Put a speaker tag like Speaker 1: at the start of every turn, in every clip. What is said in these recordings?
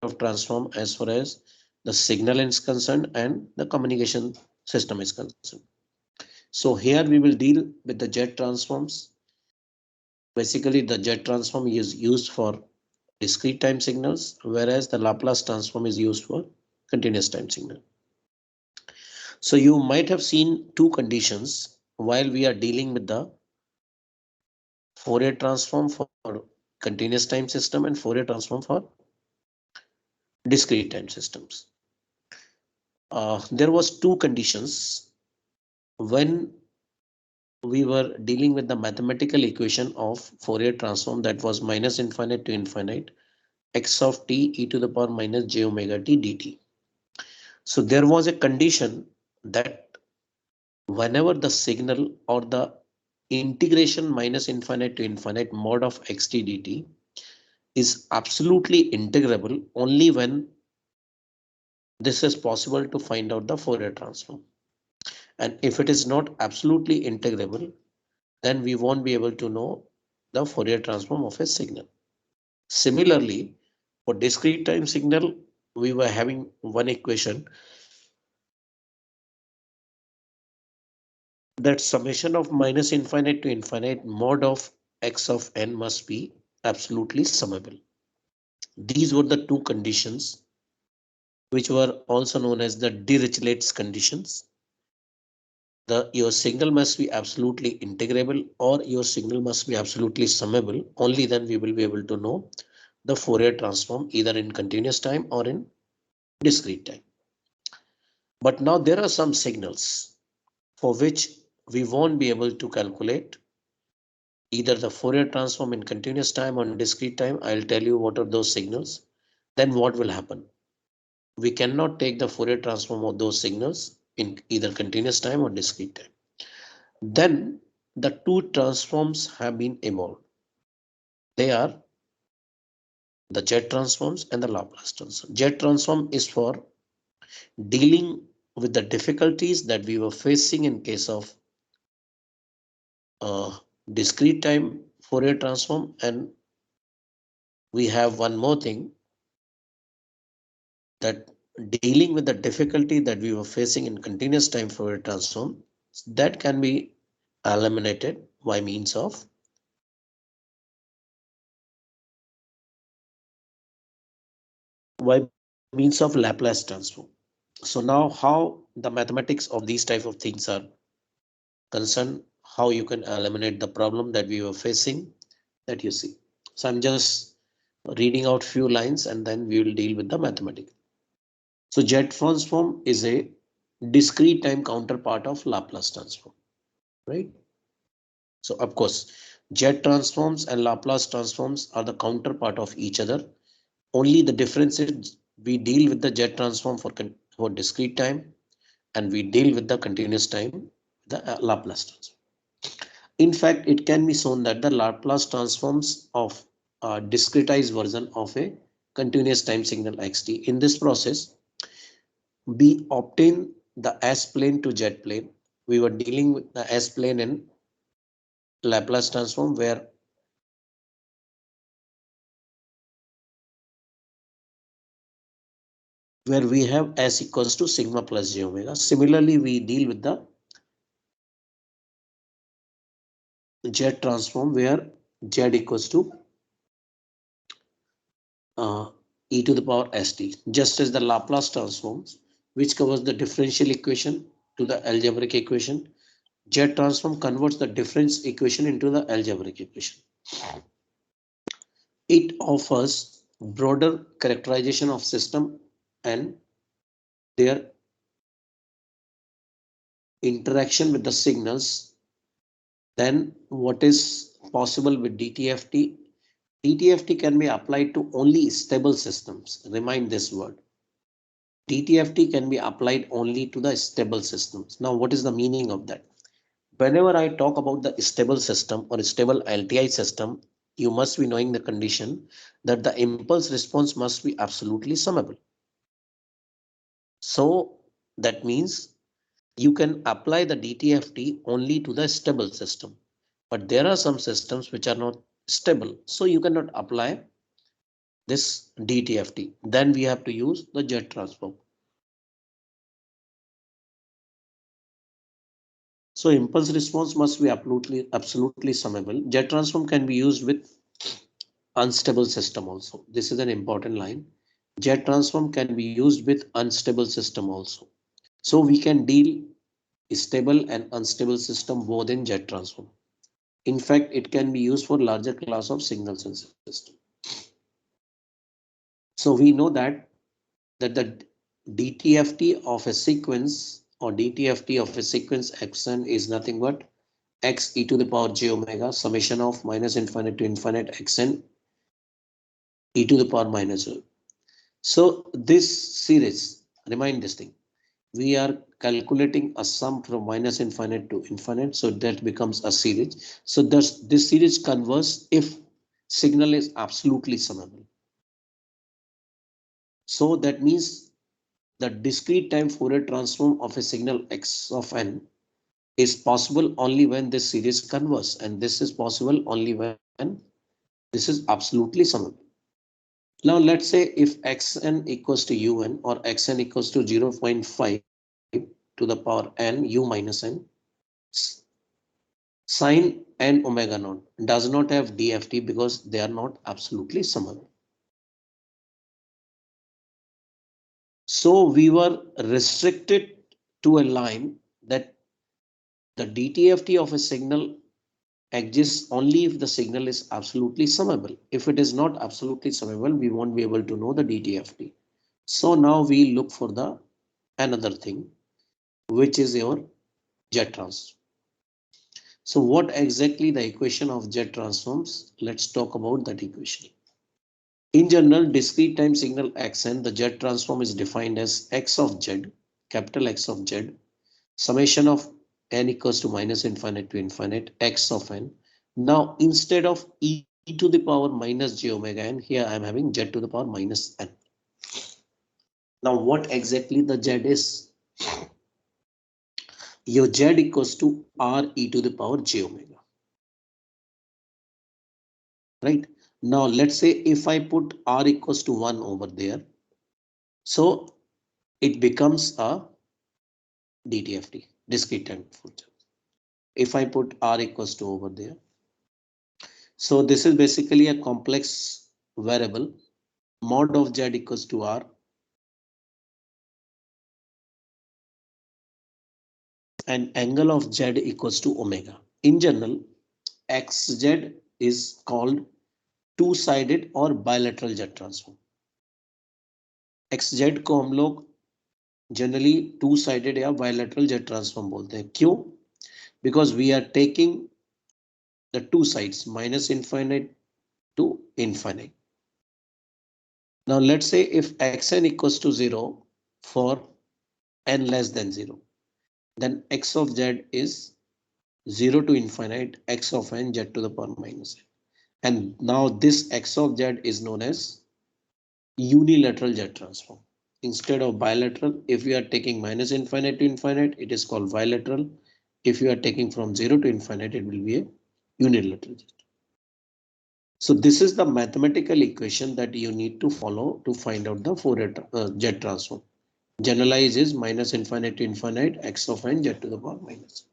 Speaker 1: of transform as far as the signal is concerned and the communication system is concerned. So here we will deal with the jet transforms. Basically, the jet transform is used for discrete time signals, whereas the Laplace transform is used for continuous time signal. So you might have seen two conditions while we are dealing with the Fourier transform for continuous time system and Fourier transform for discrete time systems. There was two conditions when we were dealing with the mathematical equation of Fourier transform, that was minus infinite to infinite x of t e to the power minus j omega t dt. So there was a condition that whenever the signal or the integration minus infinite to infinite mod of xt dt is absolutely integrable only when this is possible to find out the Fourier transform. And if it is not absolutely integrable, then we won't be able to know the Fourier transform of a signal. Similarly, for discrete time signal, we were having one equation that summation of minus infinite to infinite mod of x of n must be absolutely summable. These were the two conditions which were also known as the Dirichlet's conditions. Your signal must be absolutely integrable or your signal must be absolutely summable. Only then we will be able to know the Fourier transform either in continuous time or in discrete time. But now there are some signals for which we won't be able to calculate either the Fourier transform in continuous time or in discrete time. I'll tell you what are those signals. Then what will happen? We cannot take the Fourier transform of those signals in either continuous time or discrete time. Then the two transforms have been evolved. They are the jet transforms and the Laplace transform. Jet transform is for dealing with the difficulties that we were facing in case of discrete time Fourier transform, and we have one more thing, that dealing with the difficulty that we were facing in continuous time Fourier transform, that can be eliminated by means of Laplace transform. So now how the mathematics of these type of things are concerned, how you can eliminate the problem that we were facing, that you see. So I'm just reading out few lines and then we will deal with the mathematics. So jet transform is a discrete time counterpart of Laplace transform, right? So of course, jet transforms and Laplace transforms are the counterpart of each other. Only the difference is we deal with the jet transform for discrete time and we deal with the continuous time, the Laplace transform. In fact, it can be shown that the Laplace transforms of a discretized version of a continuous time signal xt. In this process, we obtain the S-plane to jet plane. We were dealing with the S-plane in Laplace transform where we have S equals to sigma plus j omega. Similarly, we deal with the jet transform where z equals to e to the power st, just as the Laplace transforms, which covers the differential equation to the algebraic equation. Jet transform converts the difference equation into the algebraic equation. It offers broader characterization of system and their interaction with the signals than what is possible with DTFT. DTFT can be applied to only stable systems. Remind this word. DTFT can be applied only to the stable systems. Now, what is the meaning of that? Whenever I talk about the stable system or stable LTI system, you must be knowing the condition that the impulse response must be absolutely summable. So that means you can apply the DTFT only to the stable system, but there are some systems which are not stable, so you cannot apply this DTFT. Then we have to use the Z transform. So impulse response must be absolutely summable. Z transform can be used with unstable system also. This is an important line. Z transform can be used with unstable system also. So we can deal stable and unstable system both in Z transform. In fact, it can be used for larger class of signals and system. So we know that the DTFT of a sequence or DTFT of a sequence xn is nothing but x e to the power j omega summation of minus infinite to infinite xn e to the power minus 0. So this series, remind this thing, we are calculating a sum from minus infinite to infinite, so that becomes a series. So this series converges if signal is absolutely summable. So that means the discrete time Fourier transform of a signal x of n is possible only when this series converges, and this is possible only when this is absolutely summable. Now let's say if xn equals to un or xn equals to 0.5 to the power n u minus n, sine n omega naught does not have DFT because they are not absolutely summable. So we were restricted to a line that the DTFT of a signal exists only if the signal is absolutely summable. If it is not absolutely summable, we won't be able to know the DTFT. So now we look for the another thing, which is your Z transform. So what exactly the equation of Z transforms? Let's talk about that equation. In general, discrete time signal xn, the Z transform is defined as x of z, capital X of z, summation of n equals to minus infinite to infinite x of n. Now instead of e to the power minus j omega n, here I am having z to the power minus n. Now what exactly the z is? Your z equals to r e to the power j omega. Right? Now let's say if I put r equals to 1 over there, so it becomes a DTFT, discrete time function. If I put r equals to over there, so this is basically a complex variable. Mod of z equals to r and angle of z equals to omega. In general, xz is called two-sided or bilateral z transform. xz को हम लोग generally two-sided या bilateral z transform बोलते हैं. क्यों? Because we are taking the two sides minus infinite to infinite. Now let's say if xn equals to 0 for n less than 0, then x of z is 0 to infinite x of n z to the power minus n. And now this x of z is known as unilateral z transform. Instead of bilateral, if we are taking minus infinite to infinite, it is called bilateral. If you are taking from 0 to infinite, it will be a unilateral. So this is the mathematical equation that you need to follow to find out the Fourier z transform. Generalize is minus infinite to infinite x of n z to the power minus.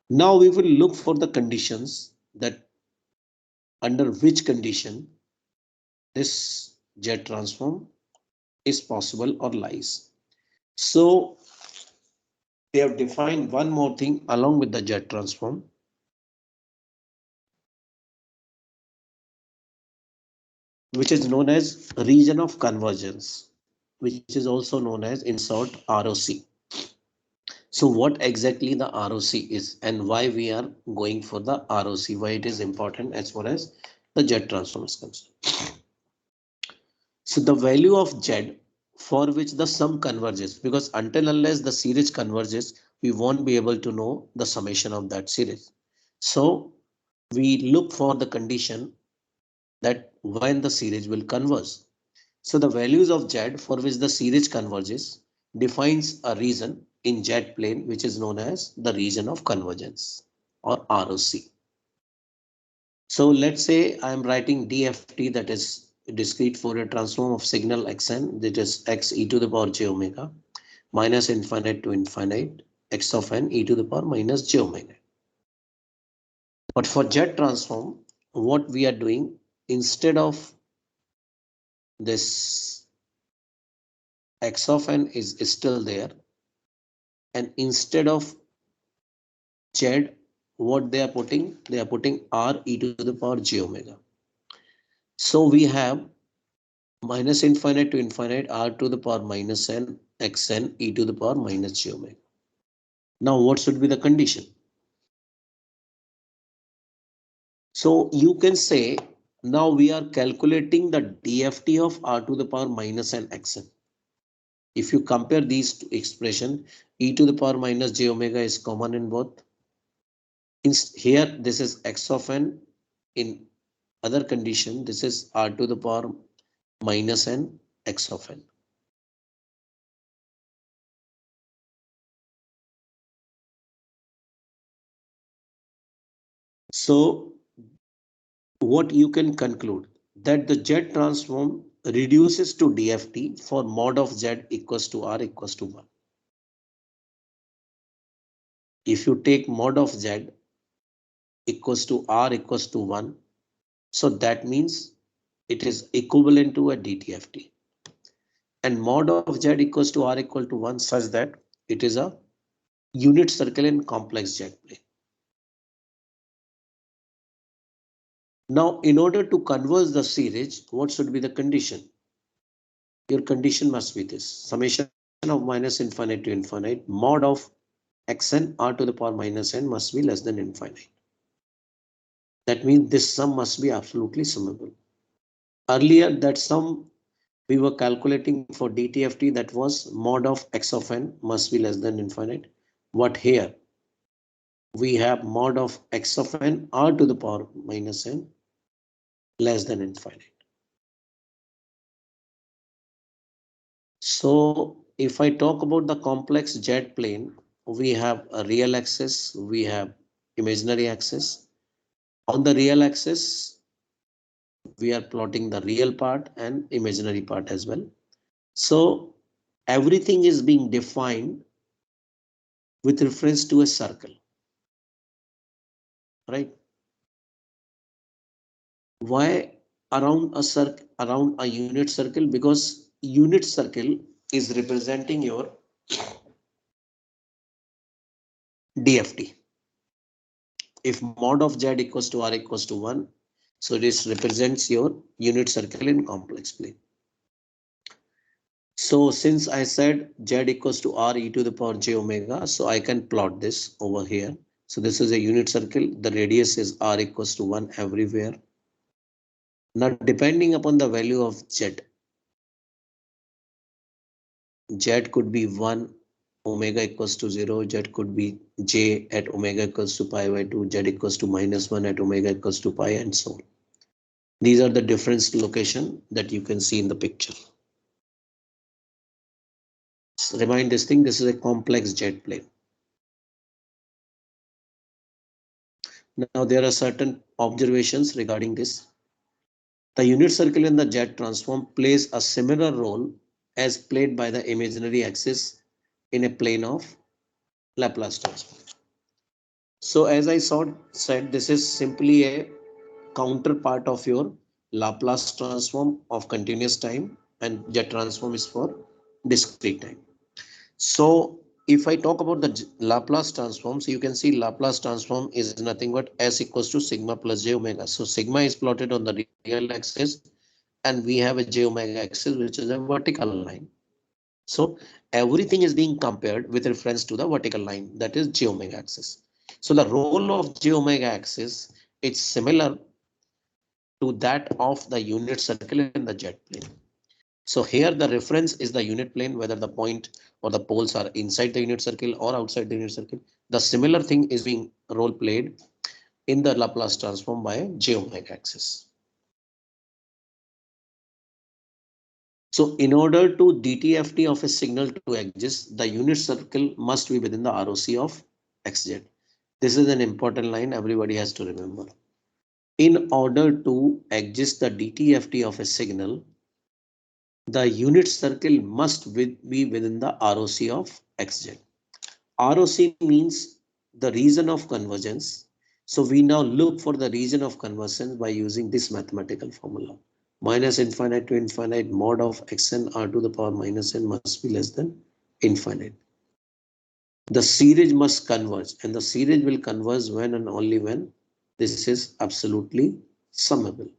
Speaker 1: Now we will look for the conditions that under which condition this Z transform is possible or lies. So they have defined one more thing along with the Z transform, which is known as region of convergence, which is also known as in short ROC. So what exactly the ROC is and why we are going for the ROC, why it is important as far as the Z transform is concerned. So the value of Z for which the sum converges, because until unless the series converges, we won't be able to know the summation of that series. So we look for the condition that when the series will converge. So the values of Z for which the series converges defines a region in Z plane, which is known as the region of convergence or ROC. So let's say I'm writing DFT, that is discrete Fourier transform of signal xn, that is x e to the power j omega minus infinite to infinite x of n e to the power minus j omega. But for Z transform, what we are doing, instead of this x of n is still there, and instead of Z, what they are putting? They are putting r e to the power j omega. So we have minus infinite to infinite r to the power minus n xn e to the power minus j omega. Now what should be the condition? So you can say now we are calculating the DFT of r to the power minus n xn. If you compare these two expression, e to the power minus j omega is common in both. Here this is x of n. In other condition, this is r to the power minus n x of n. So what you can conclude, that the Z transform reduces to DFT for mod of Z equals to R equals to 1. If you take mod of Z equals to R equals to 1, so that means it is equivalent to a DTFT. And mod of Z equals to R equal to 1 such that it is a unit circle in complex Z plane. Now, in order to converge the series, what should be the condition? Your condition must be this: summation of minus infinite to infinite mod of xn r to the power minus n must be less than infinite. That means this sum must be absolutely summable. Earlier, that sum we were calculating for DTFT, that was mod of x of n must be less than infinite. What here? We have mod of x of n r to the power minus n less than infinite. So if I talk about the complex Z plane, we have a real axis, we have imaginary axis. On the real axis, we are plotting the real part and imaginary part as well. So everything is being defined with reference to a circle, right? Why around a circle, around a unit circle? Because unit circle is representing your DFT. If mod of Z equals to R equals to 1, so this represents your unit circle in complex plane. So since I said Z equals to R e to the power j omega, so I can plot this over here. So this is a unit circle. The radius is R equals to 1 everywhere. Now, depending upon the value of Z, Z could be 1, omega equals to 0, Z could be J at omega equals to pi by 2, Z equals to minus 1 at omega equals to pi, and so on. These are the difference location that you can see in the picture. Remind this thing, this is a complex Z plane. Now there are certain observations regarding this. The unit circle in the Z transform plays a similar role as played by the imaginary axis in a plane of Laplace transform. So as I said, this is simply a counterpart of your Laplace transform of continuous time, and Z transform is for discrete time. So if I talk about the Laplace transform, so you can see Laplace transform is nothing but s equals to sigma plus j omega. So sigma is plotted on the real axis, and we have a j omega axis, which is a vertical line. So everything is being compared with reference to the vertical line, that is j omega axis. So the role of j omega axis, it's similar to that of the unit circle in the Z plane. So here the reference is the unit plane, whether the point or the poles are inside the unit circle or outside the unit circle. The similar thing is being role played in the Laplace transform by j omega axis. So in order to DTFT of a signal to exist, the unit circle must be within the ROC of XZ. This is an important line everybody has to remember. In order to exist the DTFT of a signal, the unit circle must be within the ROC of XZ. ROC means the region of convergence. So we now look for the region of convergence by using this mathematical formula. Minus infinite to infinite mod of xn r to the power minus n must be less than infinite. The series must converge, and the series will converge when and only when this is absolutely summable.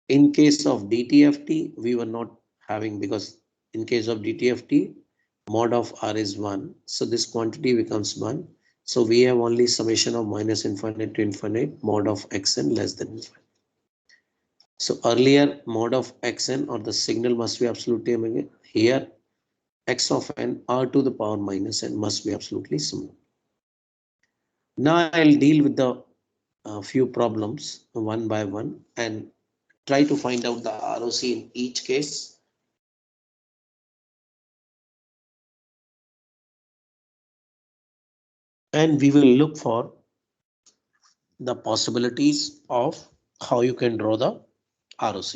Speaker 1: In case of DTFT, we were not having, because in case of DTFT, mod of R is 1. So this quantity becomes 1. So we have only summation of minus infinite to infinite mod of xn less than infinite. So earlier mod of xn or the signal must be absolutely omega. Here x of n r to the power minus n must be absolutely similar. Now I'll deal with the few problems one by one and try to find out the ROC in each case. And we will look for the possibilities of how you can draw the ROC.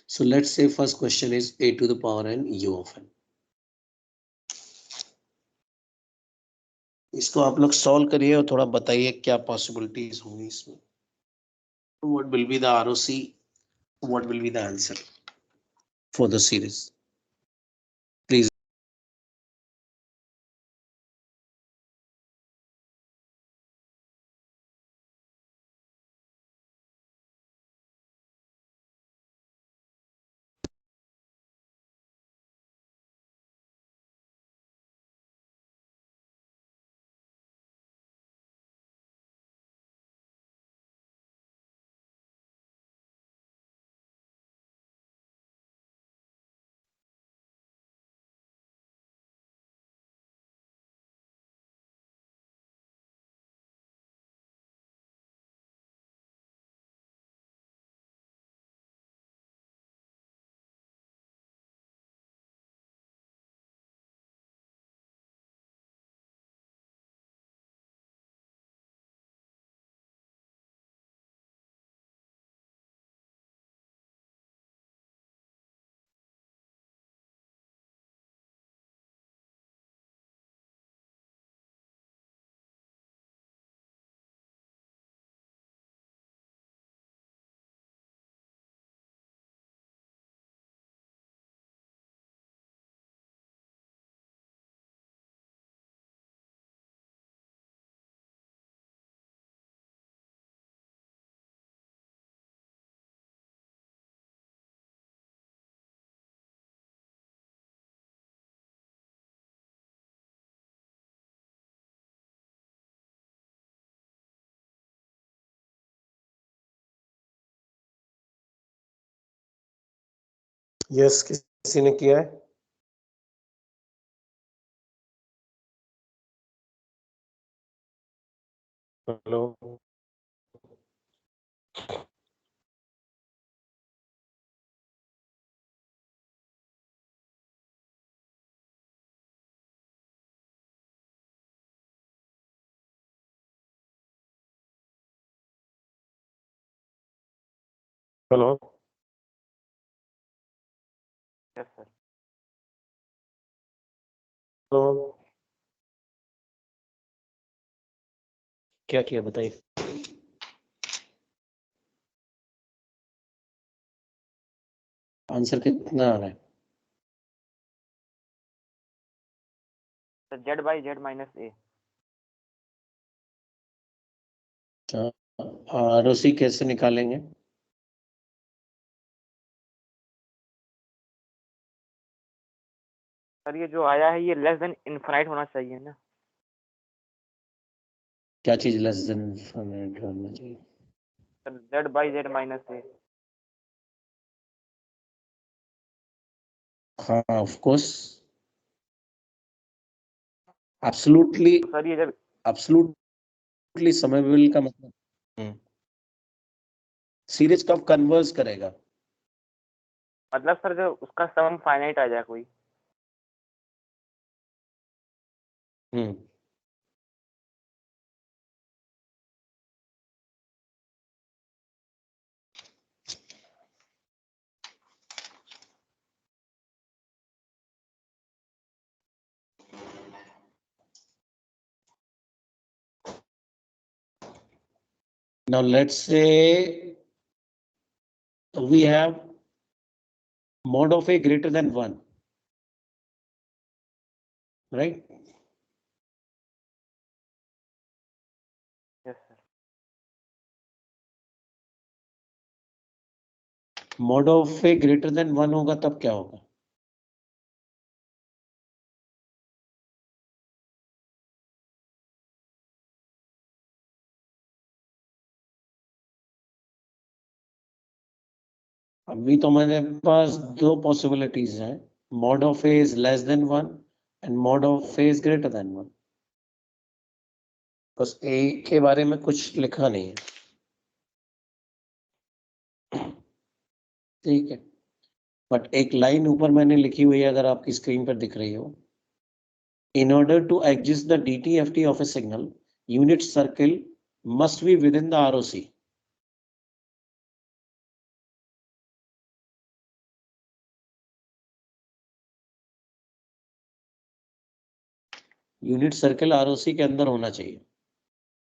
Speaker 1: So let's say first question is a to the power n u of n. इसको आप लोग solve करिए और थोड़ा बताइए क्या possibilities होंगी इसमें. What will be the ROC? What will be the answer for the series? Please. Yes, किसी ने किया है? Hello. Hello.
Speaker 2: Yes sir.
Speaker 1: Hello. क्या किया बताइए. आंसर कितना आ रहा है?
Speaker 2: Z by Z minus A.
Speaker 1: ROC कैसे निकालेंगे?
Speaker 2: सर ये जो आया है ये लेस देन इनफाइनाइट होना चाहिए ना.
Speaker 1: क्या चीज लेस देन इनफाइनाइट होना चाहिए?
Speaker 2: Sir Z by Z minus A.
Speaker 1: हाँ, ऑफ कोर्स. एब्सोल्युटली.
Speaker 2: सर ये जब
Speaker 1: एब्सोल्युटली समवेबल का मतलब सीरीज कब कन्वर्ज करेगा?
Speaker 2: मतलब सर जो उसका सम फाइनाइट आ जाए कोई.
Speaker 1: Now let's say we have mod of A greater than 1, right?
Speaker 2: Yes, sir.
Speaker 1: mod of A greater than 1 होगा तब क्या होगा? अभी तो हमारे पास दो पॉसिबिलिटीज हैं, mod of A is less than 1 and mod of A is greater than 1. बस A के बारे में कुछ लिखा नहीं है, ठीक है, बट एक लाइन ऊपर मैंने लिखी हुई है, अगर आपकी स्क्रीन पर दिख रही हो, in order to exist the DTFT of a signal, unit circle must be within the ROC. Unit circle ROC के अंदर होना चाहिए,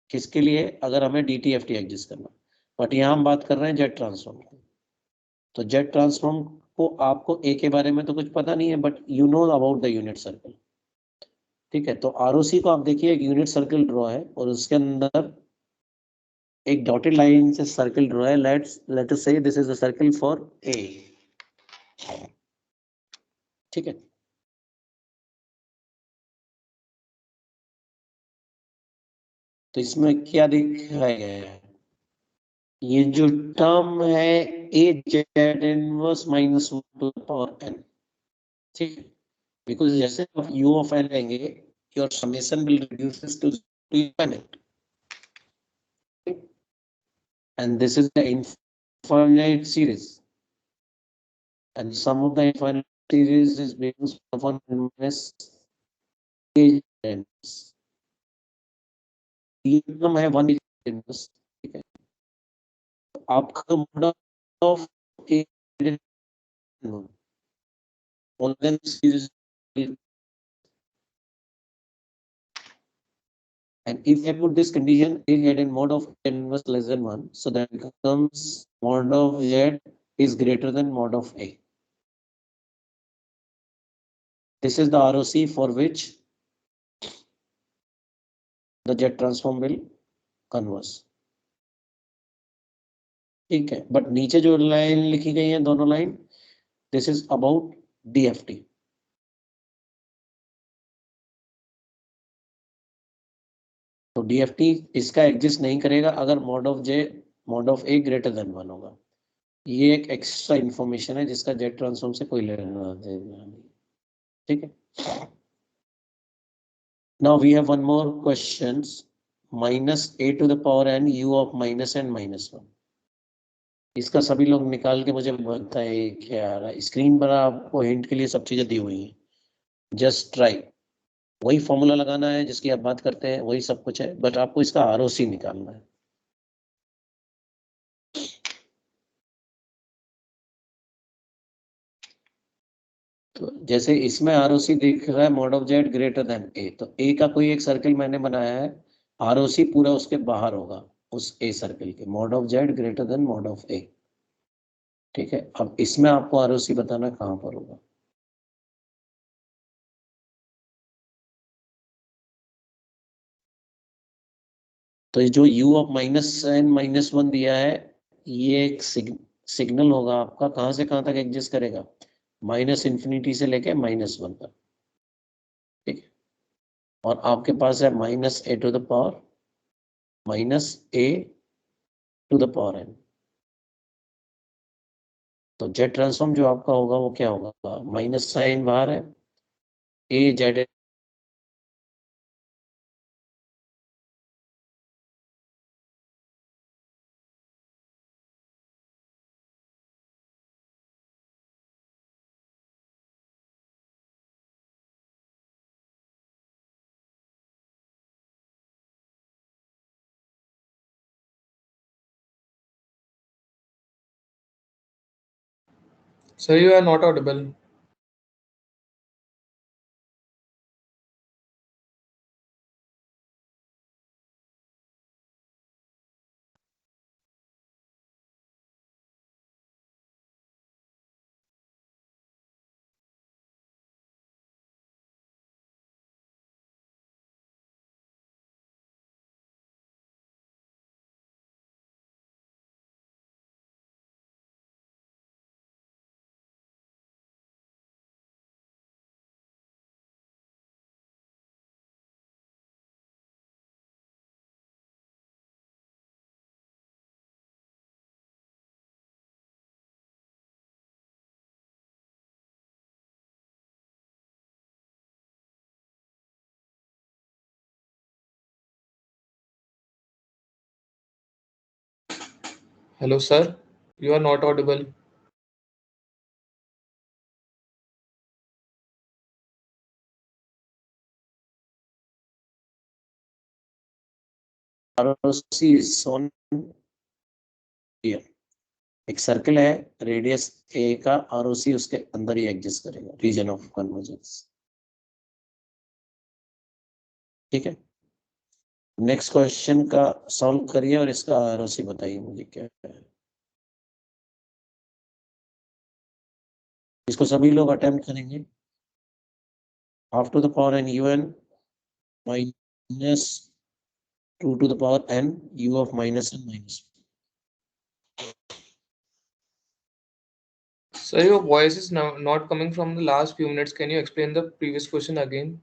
Speaker 1: किसके लिए? अगर हमें DTFT एग्जिस्ट करना, बट यहाँ हम बात कर रहे हैं जेट ट्रांसफॉर्म की। तो जेट ट्रांसफॉर्म को आपको ए के बारे में तो कुछ पता नहीं है, but you know about the unit circle, ठीक है। तो ROC को आप देखिए, एक यूनिट सर्कल ड्रॉ है और उसके अंदर एक डॉटेड लाइन से सर्कल ड्रॉ है। लेट अस से this is the circle for a, ठीक है। तो इसमें क्या दिखाया गया है? ये जो टर्म है A Z inverse minus two power N, ठीक है, बिकॉज जैसे आप यू ऑफ एन लेंगे, your summation will reduces to infinite, and this is the infinite series, and sum of the infinite series is based upon minus a times ये term है 1 inverse, ठीक है। तो आपका mode of A on then series, and if I put this condition a z in mod of inverse less than 1, so that becomes mod of z is greater than mod of a. This is the ROC for which the jet transform will converse, ठीक है। But नीचे जो line लिखी गई है, दोनों line, this is about DFT। तो DFT इसका एग्जिस्ट नहीं करेगा अगर mod of A greater than 1 होगा। ये एक एक्स्ट्रा इंफॉर्मेशन है जिसका जेट ट्रांसफॉर्म से कोई लेना देना नहीं, ठीक है। Now we have one more questions, -a⁴n u of -n -1। इसका सभी लोग निकाल के मुझे बताइए क्या आ रहा है। स्क्रीन पर आपको हिंट के लिए सब चीजें दी हुई हैं, जस्ट ट्राई। वही फॉर्मूला लगाना है जिसकी आप बात करते हैं, वही सब कुछ है, बट आपको इसका ROC निकालना है। तो जैसे इसमें ROC दिख रहा है mod of z greater than a, तो a का कोई एक सर्कल मैंने बनाया है, ROC पूरा उसके बाहर होगा, उस a सर्कल के, mod of z greater than mod of a, ठीक है। अब इसमें आपको ROC बताना कहां पर होगा। तो जो u ऑफ -n -1 दिया है, ये एक सिग्नल होगा आपका, कहां से कहां तक एग्जिस्ट करेगा, -∞ से लेके -1 तक, ठीक है। और आपके पास है -a⁴ -a⁴n। तो जेट ट्रांसफॉर्म जो आपका होगा वो क्या होगा, माइनस साइन बाहर है, A Z
Speaker 3: Sir, you are not audible. Hello, sir. You are not audible.
Speaker 1: ROC is on here. एक सर्कल है, रेडियस ए का, ROC उसके अंदर ही एग्जिस्ट करेगा, रीजन ऑफ कन्वर्जेंस। ठीक है, नेक्स्ट क्वेश्चन का सॉल्व करिए और इसका ROC बताइए मुझे क्या है। इसको सभी लोग अटेम्प्ट करेंगे। Half to the power n un minus 2 to the power n u of minus n minus।
Speaker 3: Sir, your voice is now not coming from the last few minutes. Can you explain the previous question again?